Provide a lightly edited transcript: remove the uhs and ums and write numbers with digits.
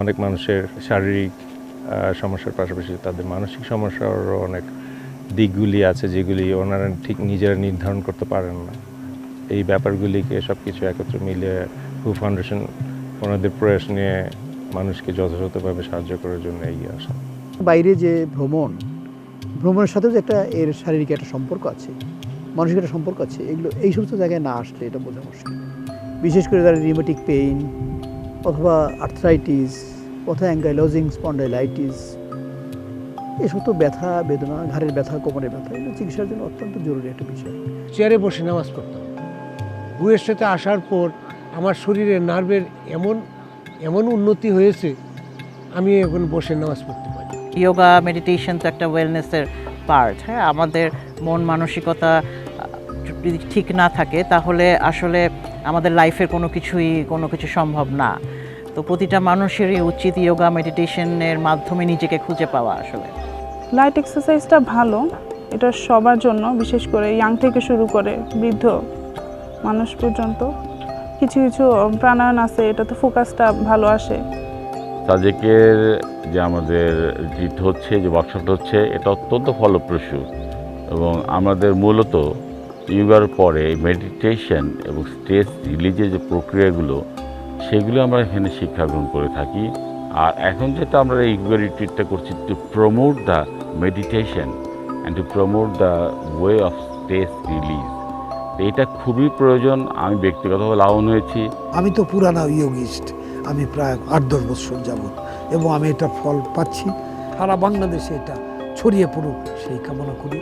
অনেক মানুষের শারীরিক সমস্যার পাশাপাশি তাদের মানসিক সমস্যারও অনেক দিকগুলি আছে যেগুলি ওনারা ঠিক নিজেরা নির্ধারণ করতে পারেন না। এই ব্যাপারগুলিকে সব কিছু একত্রে মিলিয়ে হু ফাউন্ডেশন ওনাদের প্রয়াস নিয়ে মানুষকে যথাযথভাবে সাহায্য করার জন্য এগিয়ে আসা। বাইরে যে ভ্রমণের সাথেও যে একটা এর শারীরিক একটা সম্পর্ক আছে, মানসিক একটা সম্পর্ক আছে, এগুলো এই সমস্ত জায়গায় না আসলে এটা বোঝা মুশকিল। বিশেষ করে যারা রিউমেটিক পেইন অথবা আর্থ্রাইটিস অথবা অ্যাঙ্গাইলোজিং স্পন্ডাইলাইটিস, এই সমস্ত ব্যথা বেদনা, ঘাড়ের ব্যথা, কোমরের ব্যথা, এগুলো চিকিৎসার জন্য অত্যন্ত জরুরি একটা বিষয়। চেয়ারে বসে নামাজ পড়তাম। বুয়ের সাথে আসার পর আমার শরীরের নার্ভের এমন উন্নতি হয়েছে, আমি এখন বসে নামাজ পড়তে পারি। যোগা মেডিটেশন তো একটা ওয়েলনেসের পার্ট। হ্যাঁ, আমাদের মন মানসিকতা যদি ঠিক না থাকে তাহলে আসলে আমাদের লাইফের কোনো কিছু সম্ভব না। তো প্রতিটা মানুষেরই উচিত যোগা মেডিটেশনের মাধ্যমে নিজেকে খুঁজে পাওয়া। আসলে লাইট এক্সারসাইজটা ভালো, এটা সবার জন্য, বিশেষ করে ইয়াং থেকে শুরু করে বৃদ্ধ মানুষ পর্যন্ত। কিছু কিছু প্রাণায়াম আছে, এটাতে ফোকাসটা ভালো আসে। সাজেকের যে আমাদের হচ্ছে যে ওয়ার্কশপটা হচ্ছে, এটা অত্যন্ত ফলপ্রসূ এবং আমাদের মূলত যোগার পরে মেডিটেশন এবং স্ট্রেস রিলিজের যে প্রক্রিয়াগুলো সেগুলো আমরা এখানে শিক্ষা গ্রহণ করে থাকি। আর এখন যেটা আমরা এই যোগা রিট্রিটটা করছি, to promote the meditation and to promote the way of stress release, এটা খুবই প্রয়োজন। আমি ব্যক্তিগতভাবে লাভবান হয়েছি। আমি তো পুরানা ইয়োগিস্ট, আমি প্রায় 8-10 বছর যাবৎ, এবং আমি এটা ফল পাচ্ছি। সারা বাংলাদেশে এটা ছড়িয়ে পড়ুক সেই কামনা করি।